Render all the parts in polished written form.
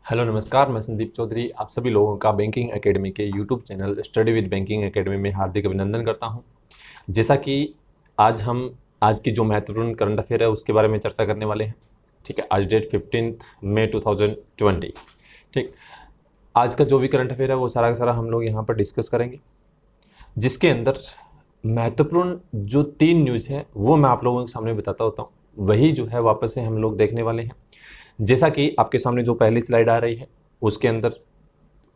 Hello नमस्कार, मैं संदीप चौधरी आप सभी लोगों का बैंकिंग एकेडमी के YouTube channel study with banking academy में हार्दिक अभिनंदन करता हूं। जैसा कि आज हम आज की जो महत्वपूर्ण करंट अफेयर है उसके बारे में चर्चा करने वाले हैं। ठीक है, आज डेट 15 मई 2020। ठीक, आज का जो भी करंट अफेयर है वो सारा का सारा हम लोग यहाँ पर डिस्कस करेंगे, जिसके अंदर महत्वपूर्ण जो 3 न्यूज़ है वो मैं आप लोगों के सामने बताता होता हूँ, वही जो है वापस से हम लोग देखने वाले हैं। जैसा कि आपके सामने जो पहली स्लाइड आ रही है उसके अंदर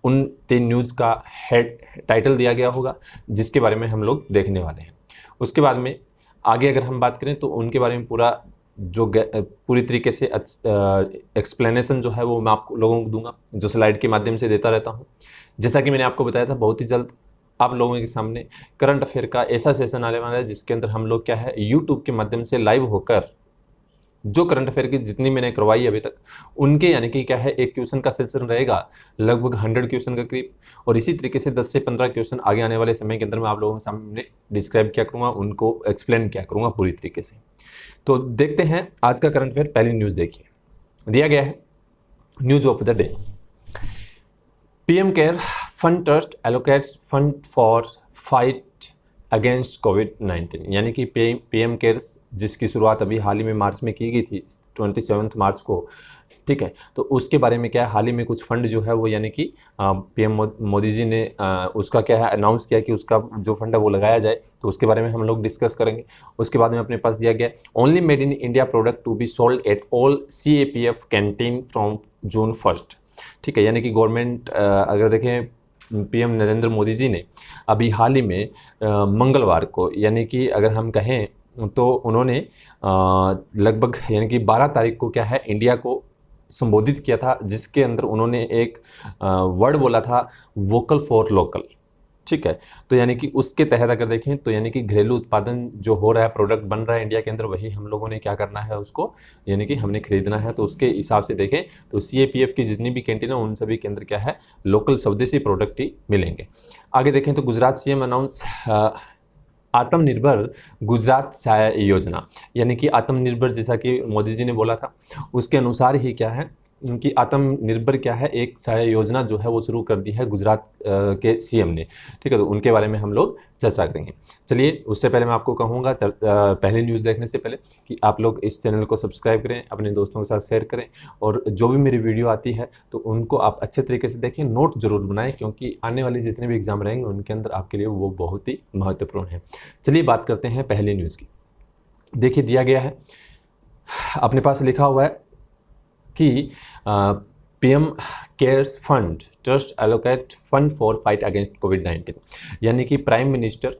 उन 3 न्यूज़ का हेड टाइटल दिया गया होगा, जिसके बारे में हम लोग देखने वाले हैं। उसके बाद में आगे अगर हम बात करें तो उनके बारे में पूरी तरीके से एक्सप्लेनेशन जो है वो मैं आप लोगों को दूंगा, जो स्लाइड के माध्यम से देता रहता हूँ। जैसा कि मैंने आपको बताया था, बहुत ही जल्द आप लोगों के सामने करंट अफेयर का ऐसा सेशन आने वाला है जिसके अंदर हम लोग क्या है यूट्यूब के माध्यम से लाइव होकर जो करंट अफेयर की जितनी मैंने करवाई अभी तक उनके यानी कि क्या है एक क्वेश्चन का सेशन रहेगा लगभग 100 क्वेश्चन का करीब, और इसी तरीके से 10 से 15 क्वेश्चन आगे आने वाले समय के अंदर मैं आप लोगों के सामने डिस्क्राइब किया करूँगा, उनको एक्सप्लेन किया करूँगा पूरी तरीके से। तो देखते हैं आज का करंट अफेयर। पहली न्यूज़ देखिए, दिया गया है news of the day. PM care fund trust allocates fund for fight against कोविड-19, यानी कि पीएम केयर्स जिसकी शुरुआत अभी हाल ही में मार्च में की गई थी 27 मार्च को। ठीक है, तो उसके बारे में क्या है, हाल ही में कुछ फंड जो है वो यानी कि पीएम मोदी जी ने उसका क्या है अनाउंस किया कि उसका जो फंड है वो लगाया जाए, तो उसके बारे में हम लोग डिस्कस करेंगे। उसके बाद में अपने पास दिया गया only made in India product to be sold at all CAPF canteen from June 1। ठीक है, यानी कि गवर्नमेंट अगर देखें पीएम नरेंद्र मोदी जी ने अभी हाल ही में मंगलवार को यानी कि अगर हम कहें तो उन्होंने लगभग यानी कि 12 तारीख को क्या है इंडिया को संबोधित किया था, जिसके अंदर उन्होंने एक वर्ड बोला था वोकल फॉर लोकल। ठीक है, तो यानी कि उसके तहत अगर देखें तो यानी कि घरेलू उत्पादन जो हो रहा है, प्रोडक्ट बन रहा है इंडिया के अंदर, वही हम लोगों ने क्या करना है उसको यानी कि हमने खरीदना है। तो उसके हिसाब से देखें तो CAPF की जितनी भी कैंटीन है उन सभी के अंदर क्या है लोकल स्वदेशी प्रोडक्ट ही मिलेंगे। आगे देखें तो गुजरात CM अनाउंस आत्मनिर्भर गुजरात सहाय योजना, यानी कि आत्मनिर्भर जैसा कि मोदी जी ने बोला था उसके अनुसार ही क्या है कि आत्मनिर्भर क्या है एक सहाय योजना जो है वो शुरू कर दी है गुजरात के CM ने। ठीक है, तो उनके बारे में हम लोग चर्चा करेंगे। चलिए, उससे पहले मैं आपको कहूँगा पहले न्यूज़ देखने से पहले कि आप लोग इस चैनल को सब्सक्राइब करें, अपने दोस्तों के साथ शेयर करें, और जो भी मेरी वीडियो आती है तो उनको आप अच्छे तरीके से देखें, नोट जरूर बनाएं, क्योंकि आने वाले जितने भी एग्जाम रहेंगे उनके अंदर आपके लिए वो बहुत ही महत्वपूर्ण है। चलिए बात करते हैं पहली न्यूज़ की। देखिए, दिया गया है अपने पास लिखा हुआ है कि PM cares fund trust allocate fund for fight against कोविड-19, यानी कि prime minister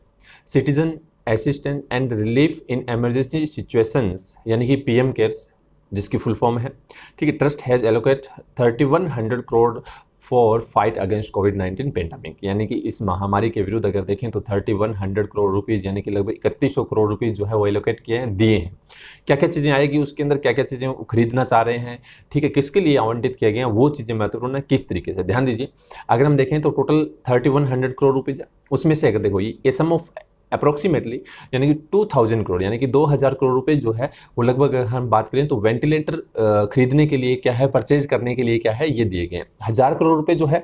citizen assistance and relief in emergency situations, यानी कि पीएम केयर्स जिसकी फुल फॉर्म है। ठीक है, trust has allocate 3100 crore for fight against कोविड-19 पेंडेमिक, यानी कि इस महामारी के विरुद्ध अगर देखें तो 3100 करोड़ रुपीज़ यानी कि लगभग 3100 करोड़ रुपीज़ जो है वो एलोकेट किए हैं, दिए हैं। क्या क्या चीज़ें आएगी उसके अंदर, क्या क्या चीज़ें खरीदना चाह रहे हैं, ठीक है, किसके लिए आवंटित किया गया, वो चीज़ें महत्वपूर्ण है, किस तरीके से, ध्यान दीजिए। अगर हम देखें तो टोटल 3100 करोड़ रुपीज़ है, उसमें से अगर देखो ये सम ऑफ अप्रोक्सीमेटली यानी कि 2000 करोड़ यानी कि 2000 करोड़ रुपए जो है वो लगभग अगर हम बात करें तो वेंटिलेटर खरीदने के लिए क्या है, परचेज करने के लिए क्या है, ये दिए गए हैं। 1000 करोड़ रुपए जो है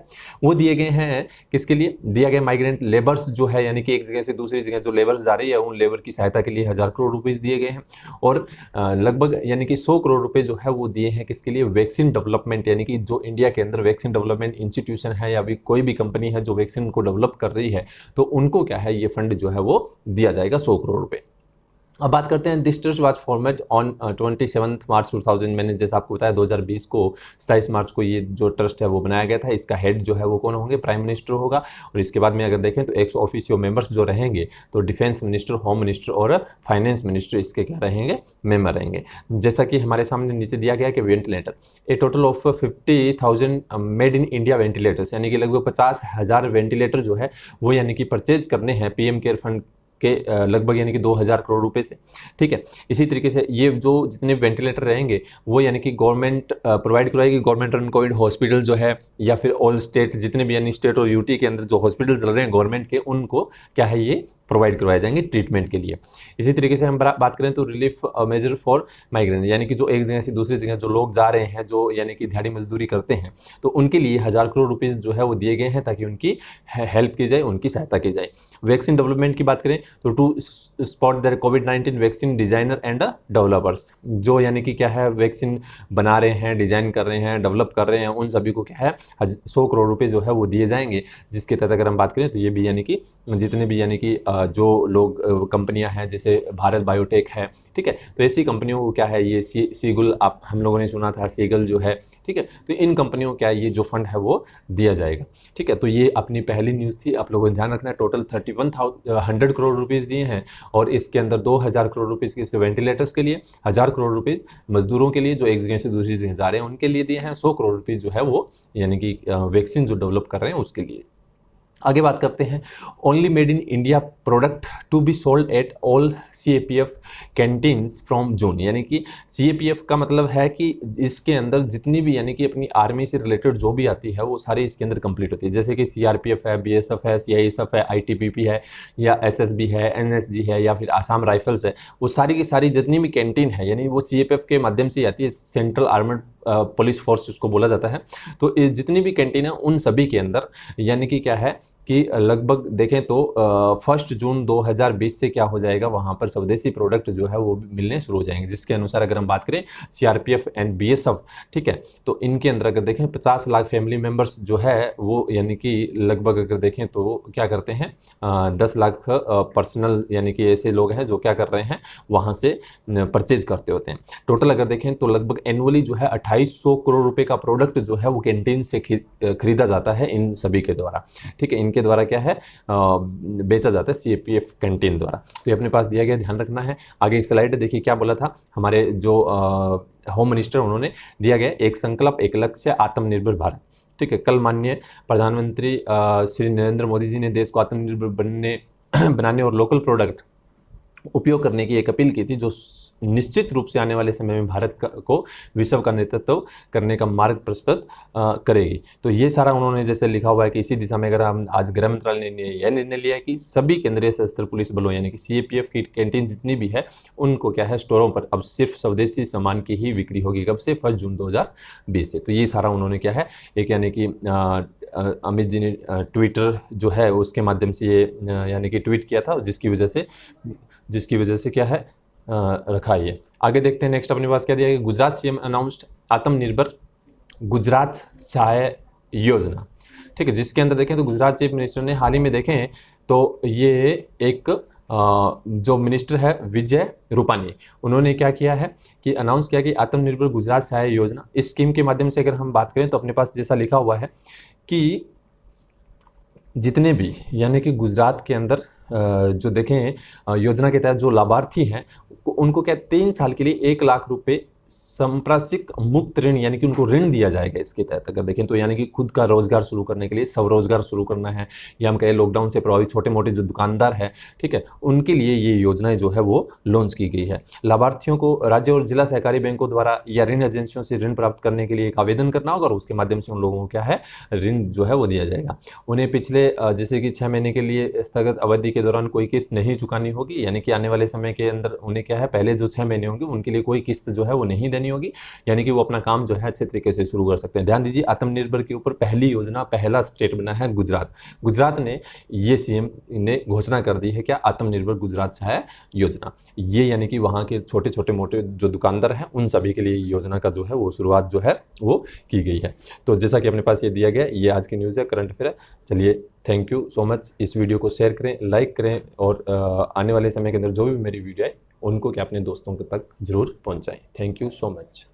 वो दिए गए हैं किसके लिए, दिया गया माइग्रेंट लेबर्स जो है, यानी कि एक जगह से दूसरी जगह जो लेबर्स जा रही है उन लेबर की सहायता के लिए 1000 करोड़ रुपीज़ दिए गए हैं। और लगभग यानी कि 100 करोड़ रुपए जो है वो दिए हैं किसके लिए, वैक्सीन डेवलपमेंट, यानी कि जो इंडिया के अंदर वैक्सीन डेवलपमेंट इंस्टीट्यूशन है या भी कोई भी कंपनी है जो वैक्सीन को डेवलप कर रही है, तो उनको क्या है ये फंड जो है वो दिया जाएगा 100 करोड़ रुपए। अब बात करते हैं this trust was formed on 27 मार्च 2000, मैंने जैसा आपको बताया 2020 को 27 मार्च को ये जो ट्रस्ट है वो बनाया गया था। इसका हेड जो है वो कौन होंगे, प्राइम मिनिस्टर होगा। और इसके बाद में अगर देखें तो 100 ऑफिशियल मेंबर्स जो रहेंगे तो डिफेंस मिनिस्टर, होम मिनिस्टर और फाइनेंस मिनिस्टर इसके क्या रहेंगे, मेंबर रहेंगे। जैसा कि हमारे सामने नीचे दिया गया कि ventilator A total of 50,000 made in India ventilators, यानी कि लगभग 50,000 वेंटिलेटर जो है वो यानी कि परचेज करने हैं पीएम केयर फंड के लगभग यानी कि 2000 करोड़ रुपए से। ठीक है, इसी तरीके से ये जो जितने वेंटिलेटर रहेंगे वो यानी कि गवर्नमेंट प्रोवाइड करवाएगी। गवर्नमेंट रन कोविड हॉस्पिटल जो है या फिर ऑल स्टेट जितने भी यानी स्टेट और यूटी के अंदर जो हॉस्पिटल चल रहे हैं गवर्नमेंट के, उनको क्या है ये प्रोवाइड करवाए जाएंगे ट्रीटमेंट के लिए। इसी तरीके से हम बात करें तो रिलीफ मेजर फॉर माइग्रेंट, यानी कि जो एक जगह से दूसरी जगह जो लोग जा रहे हैं, जो यानी कि दिहाड़ी मजदूरी करते हैं, तो उनके लिए 1000 करोड़ रुपीज़ जो है वो दिए गए हैं ताकि उनकी हेल्प की जाए, उनकी सहायता की जाए। वैक्सीन डेवलपमेंट की बात करें तो टू स्पॉट देयर कोविड-19 वैक्सीन डिजाइनर एंड डेवलपर्स, जो यानी कि क्या है वैक्सीन बना रहे हैं, डिजाइन कर रहे हैं, डेवलप कर रहे हैं, उन सभी को क्या है 100 करोड़ रुपए जो है वो दिए जाएंगे। जिसके तहत अगर हम बात करें तो ये भी यानी कि जितने भी यानी कि जो लोग कंपनियां हैं जैसे भारत बायोटेक है, ठीक है, तो ऐसी कंपनियों को क्या है ये सीगुल, आप हम लोगों ने सुना था सीगल जो है, ठीक है, तो इन कंपनियों को क्या ये जो फंड है वो दिया जाएगा। ठीक है, तो ये अपनी पहली न्यूज़ थी, आप लोगों को ध्यान रखना है। टोटल 3100 करोड़ रुपीज़ दिए हैं और इसके अंदर 2000 करोड़ रुपीज़ किसी वेंटिलेटर्स के लिए, 1000 करोड़ रुपीज़ मजदूरों के लिए जो एक जगह से दूसरी जगह जा रहे हैं उनके लिए दिए हैं, 100 करोड़ रुपीज़ जो है वो यानी कि वैक्सीन जो डेवलप कर रहे हैं उसके लिए। आगे बात करते हैं, only made in India product to be sold at all CAPF canteens from June, यानी कि CAPF का मतलब है कि इसके अंदर जितनी भी यानी कि अपनी आर्मी से रिलेटेड जो भी आती है वो सारी इसके अंदर कंप्लीट होती है। जैसे कि CRPF है, BSF है, CISF है, ITBP है या SSB है, NSG है या फिर आसाम राइफल्स है, वो सारी की सारी जितनी भी कैंटीन है यानी वो CAPF के माध्यम से आती है, सेंट्रल आर्मड पुलिस फोर्स उसको बोला जाता है। तो जितनी भी कैंटीन है उन सभी के अंदर यानी कि क्या है कि लगभग देखें तो 1 जून 2020 से क्या हो जाएगा, वहाँ पर स्वदेशी प्रोडक्ट जो है वो मिलने शुरू हो जाएंगे। जिसके अनुसार अगर हम बात करें CRPF एंड BSF, ठीक है, तो इनके अंदर अगर देखें 50 लाख फैमिली मेम्बर्स जो है वो यानी कि लगभग अगर देखें तो क्या करते हैं 10 लाख पर्सनल यानी कि ऐसे लोग हैं जो क्या कर रहे हैं वहाँ से परचेज करते होते हैं। टोटल अगर देखें तो लगभग एनुअली जो है 2800 करोड़ रुपए का प्रोडक्ट जो है वो कैंटीन से खरीदा जाता है इन सभी के द्वारा। ठीक है, इनके द्वारा क्या है बेचा जाता है CAPF कैंटीन द्वारा। तो ये अपने पास दिया गया, ध्यान रखना है। आगे एक स्लाइड देखिए क्या बोला था हमारे जो होम मिनिस्टर, उन्होंने दिया गया एक संकल्प एक लक्ष्य आत्मनिर्भर भारत। ठीक है, कल माननीय प्रधानमंत्री श्री नरेंद्र मोदी जी ने देश को आत्मनिर्भर बनाने और लोकल प्रोडक्ट उपयोग करने की एक अपील की थी, जो निश्चित रूप से आने वाले समय में भारत को विश्व का नेतृत्व करने का मार्ग प्रस्तुत करेगी। तो ये सारा उन्होंने जैसे लिखा हुआ है कि इसी दिशा में अगर हम आज गृह मंत्रालय ने यह निर्णय लिया है कि सभी केंद्रीय सशस्त्र पुलिस बलों यानी कि CAPF की कैंटीन जितनी भी है उनको क्या है स्टोरों पर अब सिर्फ स्वदेशी सामान की ही बिक्री होगी। कब से? 1 जून 2020 से। तो ये सारा उन्होंने क्या है एक यानी कि अमित जी ने ट्विटर जो है उसके माध्यम से ये यानी कि ट्वीट किया था, जिसकी वजह से क्या है रखा ये। आगे देखते हैं नेक्स्ट अपने पास क्या दिया गया। गुजरात CM अनाउंस्ड आत्मनिर्भर गुजरात सहाय योजना। ठीक है, जिसके अंदर देखें तो गुजरात चीफ मिनिस्टर ने हाल ही में देखें तो ये एक जो मिनिस्टर है विजय रूपानी, उन्होंने क्या किया है कि अनाउंस किया कि आत्मनिर्भर गुजरात सहाय योजना, इस स्कीम के माध्यम से अगर हम बात करें तो अपने पास जैसा लिखा हुआ है कि जितने भी यानी कि गुजरात के अंदर जो देखें योजना के तहत जो लाभार्थी हैं उनको क्या 3 साल के लिए 1 लाख रुपए संप्रासिक मुक्त ऋण यानी कि उनको ऋण दिया जाएगा। इसके तहत अगर देखें तो यानी कि खुद का रोजगार शुरू करने के लिए, स्वरोजगार शुरू करना है या हम कहें लॉकडाउन से प्रभावित छोटे मोटे जो दुकानदार हैं, ठीक है, उनके लिए ये योजनाएं जो है वो लॉन्च की गई है। लाभार्थियों को राज्य और जिला सहकारी बैंकों द्वारा या ऋण एजेंसियों से ऋण प्राप्त करने के लिए एक आवेदन करना होगा और उसके माध्यम से उन लोगों को क्या है ऋण जो है वो दिया जाएगा। उन्हें पिछले जैसे कि 6 महीने के लिए स्थगित अवधि के दौरान कोई किस्त नहीं चुकानी होगी, यानी कि आने वाले समय के अंदर उन्हें क्या है पहले जो 6 महीने होंगे उनके लिए कोई किस्त जो है वो नहीं देनी होगी, यानी कि वो अपना काम जो है अच्छे तरीके से शुरू कर सकते हैं। ध्यान दीजिए, आत्मनिर्भर के ऊपर पहली योजना, पहला स्टेट बना है गुजरात। गुजरात ने ये CM ने घोषणा कर दी है क्या आत्मनिर्भर गुजरात सहाय योजना। ये यानी कि वहाँ के छोटे छोटे मोटे जो दुकानदार हैं उन सभी के लिए योजना का जो है वो शुरुआत जो है वो की गई है। तो जैसा कि अपने पास ये दिया गया, ये आज की न्यूज़ है, करंट अफेयर है। चलिए, थैंक यू सो मच। इस वीडियो को शेयर करें, लाइक करें और आने वाले समय के अंदर जो भी मेरी वीडियो है उनको क्या अपने दोस्तों तक जरूर पहुंचाएं। Thank you so much.